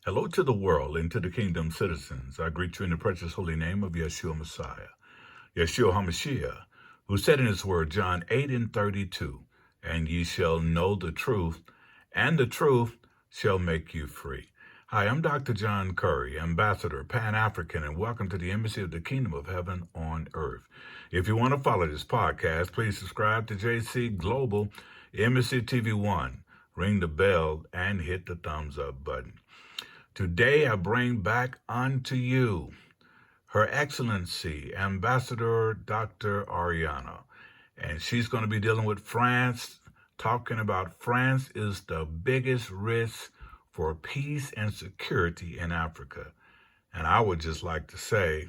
Hello to the world and to the kingdom citizens. I greet you in the precious holy name of Yeshua Messiah, Yeshua HaMashiach, who said in his word, John 8 and 32, and ye shall know the truth, and the truth shall make you free. Hi, I'm Dr. John Curry, Ambassador, Pan-African, and welcome to the Embassy of the Kingdom of Heaven on Earth. If you want to follow this podcast, please subscribe to JC Global Embassy TV 1, ring the bell, and hit the thumbs up button. Today I bring back unto you Her Excellency, Ambassador Dr. Ariana. And she's going to be dealing with France, talking about France is the biggest risk for peace and security in Africa. And I would just like to say,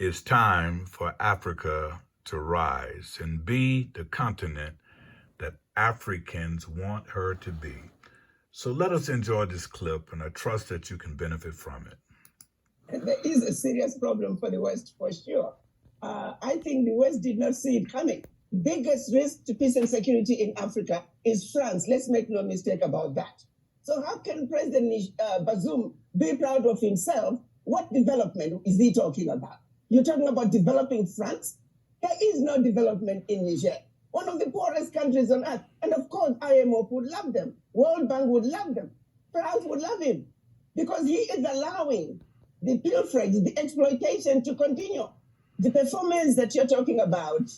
it's time for Africa to rise and be the continent that Africans want her to be. So let us enjoy this clip, and I trust that you can benefit from it. There is a serious problem for the West, for sure. I think the West did not see it coming. Biggest risk to peace and security in Africa is France. Let's make no mistake about that. So how can President Bazoum be proud of himself? What development is he talking about? You're talking about developing France? There is no development in Niger, one of the poorest countries on earth. And of course, IMF would love them. World Bank would love them. France would love him because he is allowing the pilferage, the exploitation to continue. The performance that you're talking about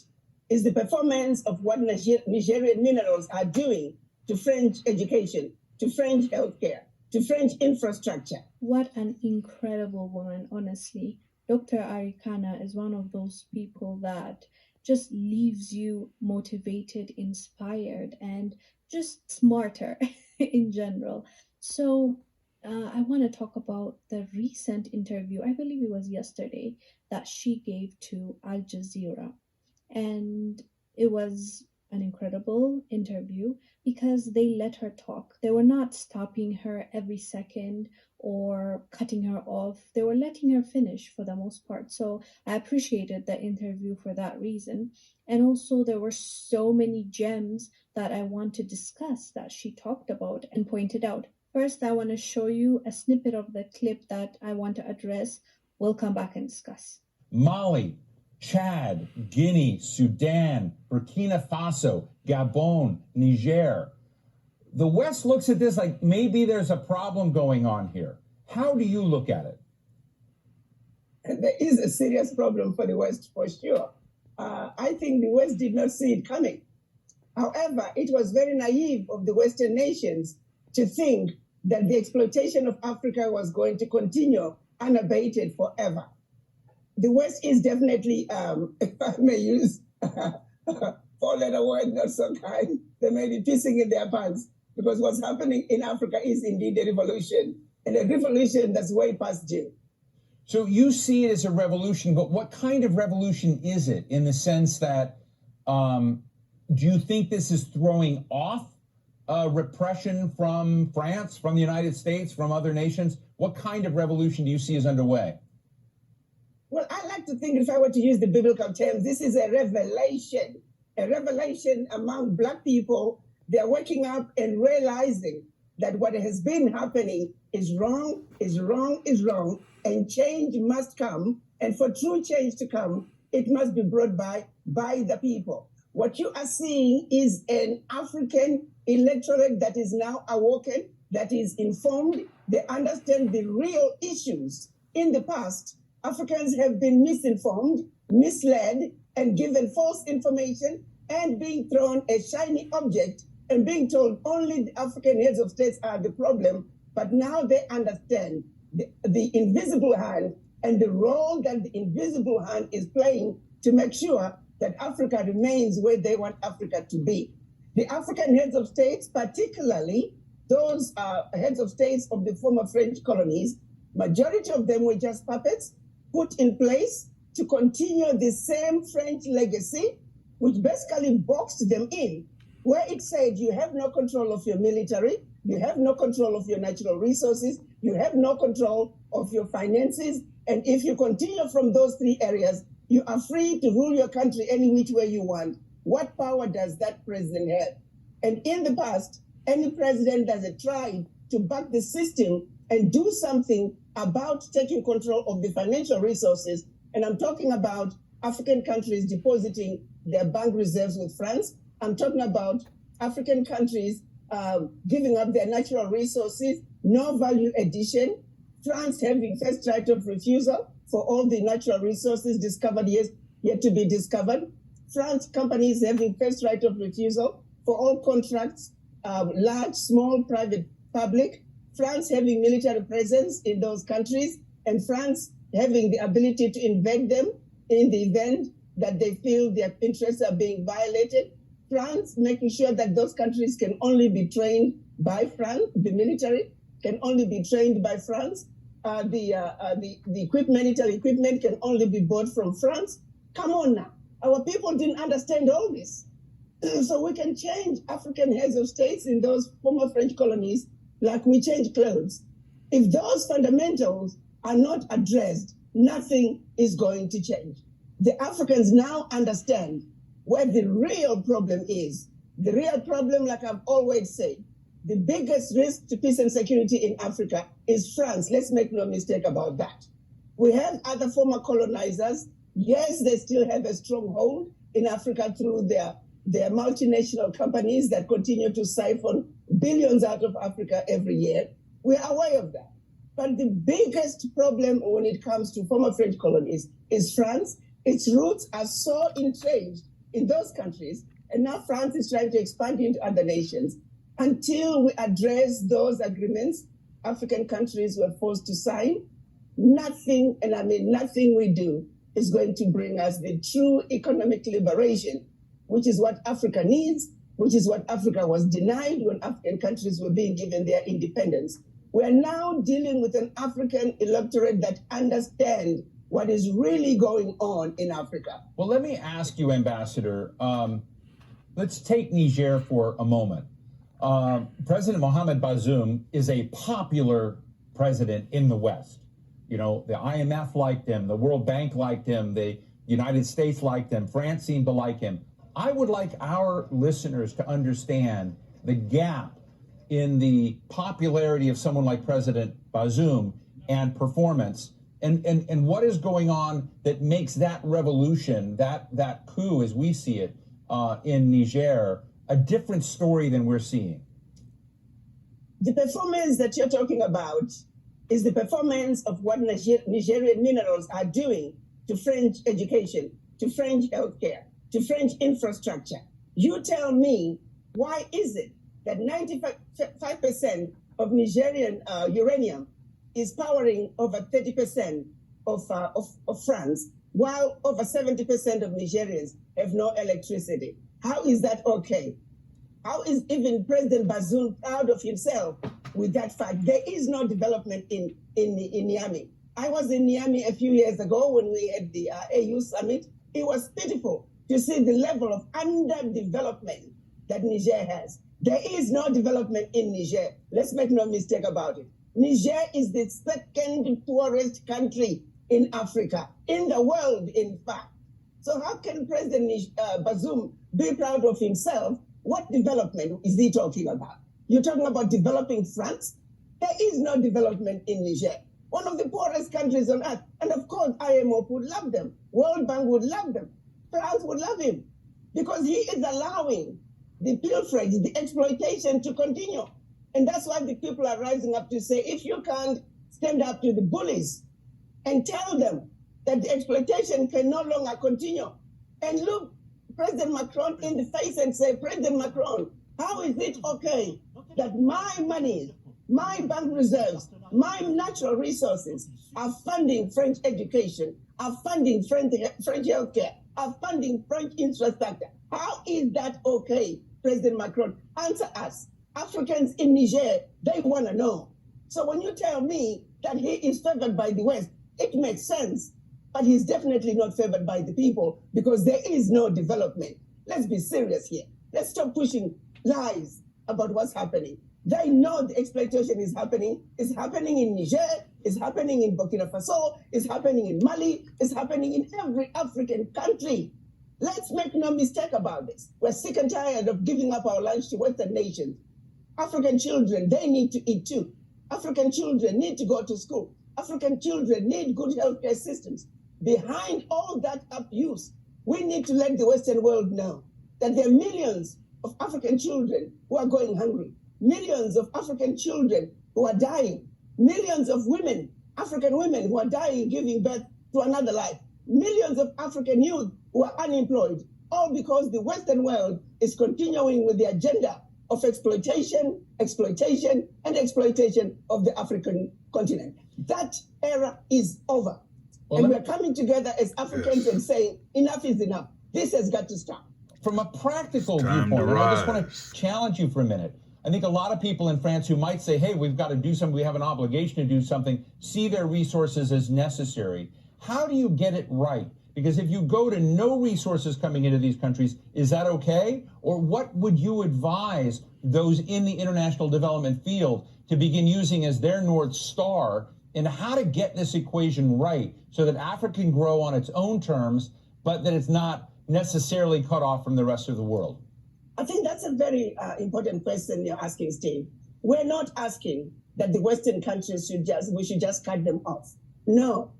is the performance of what Nigerian minerals are doing to French education, to French healthcare, to French infrastructure. What an incredible woman, honestly. Dr. Arikana is one of those people that just leaves you motivated, inspired, and just smarter in general. So I want to talk about the recent interview, I believe it was yesterday, that she gave to Al Jazeera. And it was an incredible interview because they let her talk. They were not stopping her every second or cutting her off. They were letting her finish for the most part. So I appreciated the interview for that reason. And also there were so many gems that I want to discuss that she talked about and pointed out. First, I want to show you a snippet of the clip that I want to address. We'll come back and discuss. Mali, Chad, Guinea, Sudan, Burkina Faso, Gabon, Niger. The West looks at this like maybe there's a problem going on here. How do you look at it? There is a serious problem for the West, for sure. I think the West did not see it coming. However, it was very naive of the Western nations to think that the exploitation of Africa was going to continue unabated forever. The West is definitely, if I may use four-letter word, not so kind, they may be pissing in their pants because what's happening in Africa is indeed a revolution, and a revolution that's way past due. So you see it as a revolution, but what kind of revolution is it in the sense that do you think this is throwing off repression from France, from the United States, from other nations? What kind of revolution do you see is underway? Well, I like to think, if I were to use the biblical terms, this is a revelation among Black people. They're waking up and realizing that what has been happening is wrong, is wrong, is wrong, and change must come. And for true change to come, it must be brought by the people. What you are seeing is an African electorate that is now awoken, that is informed. They understand the real issues. In the past, Africans have been misinformed, misled, and given false information, and being thrown a shiny object and being told only the African heads of states are the problem. But now they understand the invisible hand and the role that the invisible hand is playing to make sure that Africa remains where they want Africa to be. The African heads of states, particularly those heads of states of the former French colonies, majority of them were just puppets put in place to continue the same French legacy, which basically boxed them in, where it said you have no control of your military, you have no control of your natural resources, you have no control of your finances, and if you continue from those three areas, you are free to rule your country any which way you want. What power does that president have? And in the past, any president that has tried to back the system and do something about taking control of the financial resources. And I'm talking about African countries depositing their bank reserves with France. I'm talking about African countries giving up their natural resources, no value addition, France having first right of refusal for all the natural resources discovered yet to be discovered, France companies having first right of refusal for all contracts, large, small, private, public, France having military presence in those countries, and France having the ability to invade them in the event that they feel their interests are being violated. France making sure that those countries can only be trained by France, the military can only be trained by France. The military equipment can only be bought from France. Come on now. Our people didn't understand all this. So we can change African heads of states in those former French colonies like we change clothes. If those fundamentals are not addressed, nothing is going to change. The Africans now understand where the real problem is. The real problem, like I've always said, the biggest risk to peace and security in Africa is France. Let's make no mistake about that. We have other former colonizers. Yes, they still have a stronghold in Africa through their multinational companies that continue to siphon billions out of Africa every year. We are aware of that. But the biggest problem when it comes to former French colonies is France. Its roots are so entrenched in those countries, and now France is trying to expand into other nations. Until we address those agreements African countries were forced to sign, nothing, and I mean nothing we do, is going to bring us the true economic liberation, which is what Africa needs, which is what Africa was denied when African countries were being given their independence. We're now dealing with an African electorate that understands what is really going on in Africa. Well, let me ask you, Ambassador, let's take Niger for a moment. President Mohamed Bazoum is a popular president in the West. You know, the IMF liked him, the World Bank liked him, the United States liked him, France seemed to like him. I would like our listeners to understand the gap in the popularity of someone like President Bazoum and performance, and what is going on that makes that revolution, that coup as we see it in Niger, a different story than we're seeing. The performance that you're talking about is the performance of what Nigerian minerals are doing to French education, to French healthcare, to French infrastructure. You tell me, why is it that 95% of Nigerian uranium is powering over 30% of France, while over 70% of Nigerians have no electricity? How is that okay? How is even President Bazoum proud of himself with that fact? There is no development in Niamey. I was in Niamey a few years ago when we had the AU summit. It was pitiful to see the level of underdevelopment that Niger has. There is no development in Niger. Let's make no mistake about it. Niger is the second poorest country in Africa, in the world, in fact. So how can President Bazoum be proud of himself? What development is he talking about? You're talking about developing France? There is no development in Niger. One of the poorest countries on earth. And of course, IMF would love them. World Bank would love them. France would love him because he is allowing the pilferage, the exploitation to continue. And that's why the people are rising up to say, if you can't stand up to the bullies and tell them that the exploitation can no longer continue, and look President Macron in the face and say, President Macron, how is it okay that my money, my bank reserves, my natural resources are funding French education, are funding French healthcare, are funding French infrastructure? How is that okay, President Macron? Answer us. Africans in Niger, they want to know. So when you tell me that he is favored by the West, it makes sense. But he's definitely not favored by the people because there is no development. Let's be serious here. Let's stop pushing lies about what's happening. They know the exploitation is happening. It's happening in Niger. It's happening in Burkina Faso. It's happening in Mali. It's happening in every African country. Let's make no mistake about this. We're sick and tired of giving up our lands to Western nations. African children, they need to eat too. African children need to go to school. African children need good healthcare systems. Behind all that abuse, we need to let the Western world know that there are millions of African children who are going hungry, millions of African children who are dying, millions of women, African women who are dying giving birth to another life, millions of African youth who are unemployed, all because the Western world is continuing with the agenda of exploitation, and exploitation of the African continent. That era is over. Well, And we're coming together as Africans and saying, enough is enough. This has got to stop. From a practical Time to viewpoint, and I just want rise. to challenge you for a minute. I think a lot of people in France who might say, hey, we've got to do something, we have an obligation to do something, see their resources as necessary. How do you get it right? Because if you go to no resources coming into these countries, is that okay? Or what would you advise those in the international development field to begin using as their North Star in how to get this equation right so that Africa can grow on its own terms, but that it's not necessarily cut off from the rest of the world? I think that's a very important question you're asking, Steve. We're not asking that the Western countries we should just cut them off. No.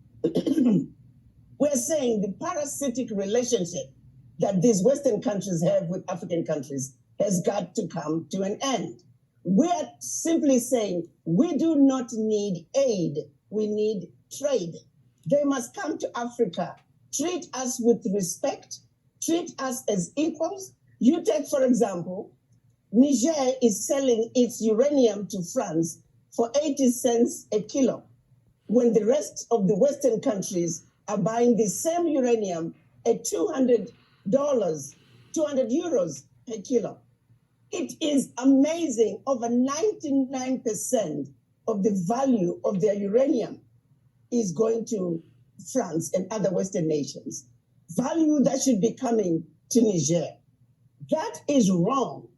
We're saying the parasitic relationship that these Western countries have with African countries has got to come to an end. We're simply saying we do not need aid, we need trade. They must come to Africa, treat us with respect, treat us as equals. You take, for example, Niger is selling its uranium to France for 80 cents a kilo, when the rest of the Western countries are buying the same uranium at $200, 200 euros per kilo. It is amazing. Over 99% of the value of their uranium is going to France and other Western nations. Value that should be coming to Niger. That is wrong.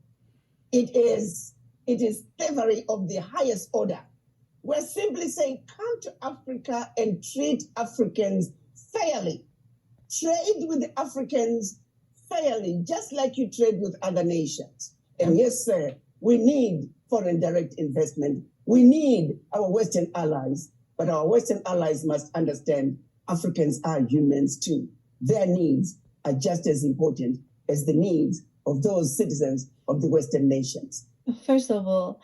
It is slavery of the highest order. We're simply saying, come to Africa and treat Africans fairly. Trade with the Africans fairly, just like you trade with other nations. And yes, sir, we need foreign direct investment. We need our Western allies, but our Western allies must understand Africans are humans too. Their needs are just as important as the needs of those citizens of the Western nations. First of all,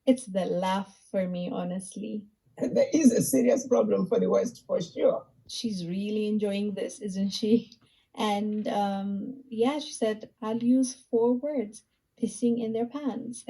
it's the laugh for me, honestly. There is a serious problem for the West, for sure. She's really enjoying this, isn't she? And yeah, she said, I'll use 4 words: pissing in their pants.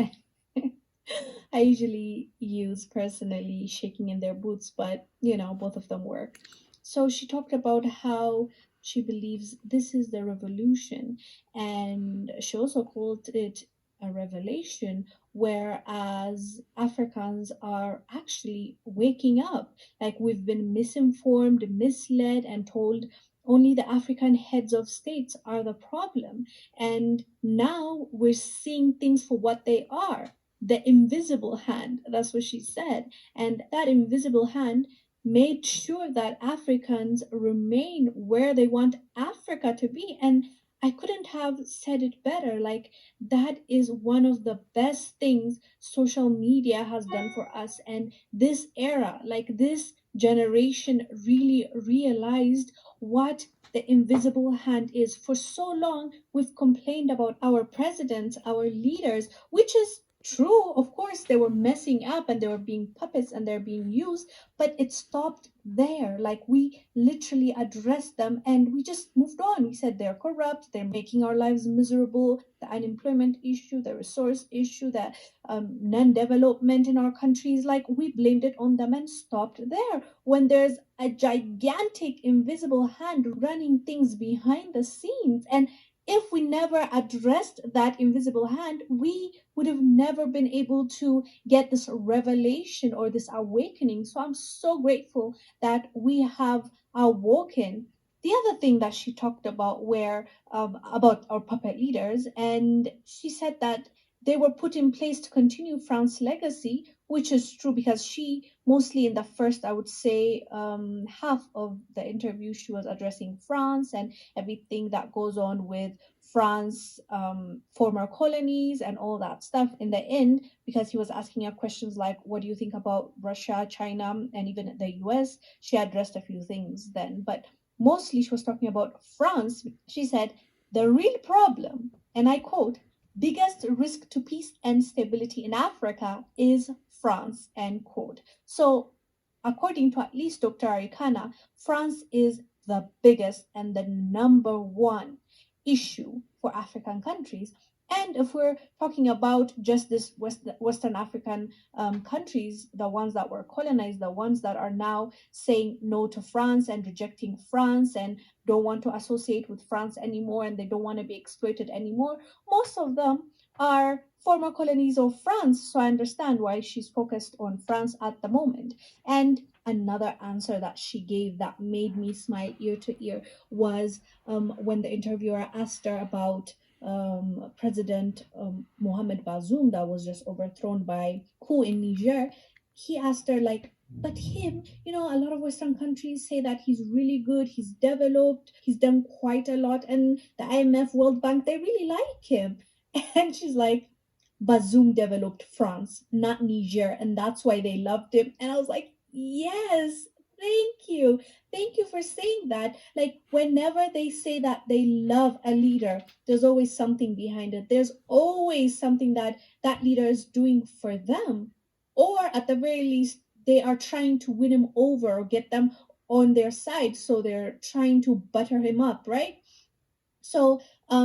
I usually use personally shaking in their boots, but both of them work. So she talked about how she believes this is the revolution, and she also called it a revelation, whereas Africans are actually waking up. Like, we've been misinformed, misled, and told only the African heads of states are the problem. And now we're seeing things for what they are: the invisible hand. That's what she said. And that invisible hand made sure that Africans remain where they want Africa to be. And I couldn't have said it better. Like, that is one of the best things social media has done for us. And this era, like this generation, really realized what the invisible hand is. For so long, we've complained about our presidents, our leaders, which is true. Of course, they were messing up and they were being puppets and they're being used, but it stopped there. Like, we literally addressed them and we just moved on. We said they're corrupt, they're making our lives miserable, the unemployment issue, the resource issue, the non-development in our countries. Like, we blamed it on them and stopped there. When there's a gigantic invisible hand running things behind the scenes, and if we never addressed that invisible hand, we would have never been able to get this revelation or this awakening. So I'm so grateful that we have awoken. The other thing that she talked about were about our puppet leaders, and she said that they were put in place to continue France's legacy, which is true because she mostly in the first, I would say, half of the interview, she was addressing France and everything that goes on with France, former colonies and all that stuff. In the end, because he was asking her questions like, what do you think about Russia, China, and even the US, she addressed a few things then. But mostly she was talking about France. She said, the real problem, and I quote, biggest risk to peace and stability in Africa is France, end quote. So, according to at least Dr. Arikana, France is the biggest and the number one issue for African countries. And if we're talking about just this Western African countries, the ones that were colonized, the ones that are now saying no to France and rejecting France and don't want to associate with France anymore and they don't want to be exploited anymore, most of them are former colonies of France. So I understand why she's focused on France at the moment. And another answer that she gave that made me smile ear to ear was when the interviewer asked her about President Mohamed Bazoum that was just overthrown by coup in Niger. He asked her like, but him, a lot of Western countries say that he's really good, he's developed, he's done quite a lot, and the IMF, World Bank, they really like him. And she's like, Bazoum developed France, not Niger, and that's why they loved him. And I was like, yes, thank you. Thank you for saying that. Like, whenever they say that they love a leader, there's always something behind it. There's always something that that leader is doing for them. Or at the very least, they are trying to win him over or get them on their side. So they're trying to butter him up, right? So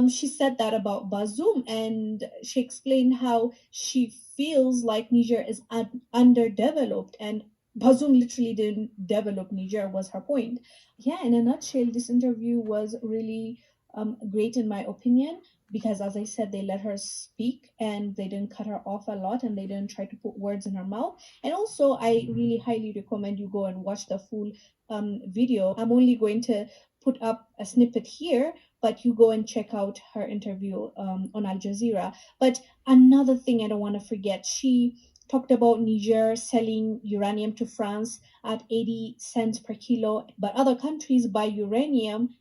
she said that about Bazoum, and she explained how she feels like Niger is underdeveloped, and Bazoum literally didn't develop Niger, was her point. Yeah, in a nutshell, this interview was really great in my opinion, because as I said, they let her speak and they didn't cut her off a lot and they didn't try to put words in her mouth. And also, I really highly recommend you go and watch the full video. I'm only going to put up a snippet here, but you go and check out her interview on Al Jazeera. But another thing I don't want to forget, she talked about Niger selling uranium to France at 80 cents per kilo, but other countries buy uranium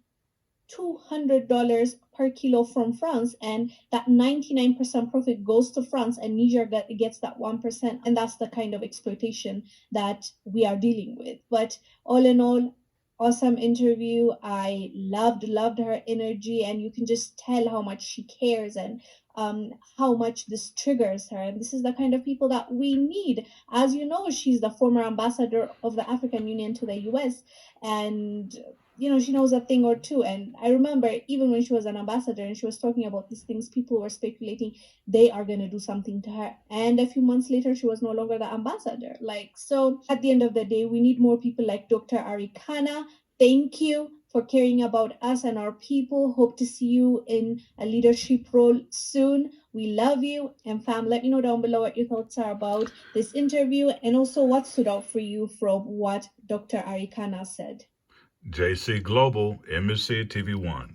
$200 per kilo from France, and that 99% profit goes to France, and Niger gets that 1%, and that's the kind of exploitation that we are dealing with. But all in all, awesome interview. I loved her energy, and you can just tell how much she cares and how much this triggers her. And this is the kind of people that we need. As you know, she's the former ambassador of the African Union to the US, and she knows a thing or two. And I remember even when she was an ambassador and she was talking about these things, people were speculating they are going to do something to her. And a few months later, she was no longer the ambassador. So at the end of the day, we need more people like Dr. Arikana. Thank you for caring about us and our people. Hope to see you in a leadership role soon. We love you. And fam, let me know down below what your thoughts are about this interview and also what stood out for you from what Dr. Arikana said. JC Global, MSC TV1.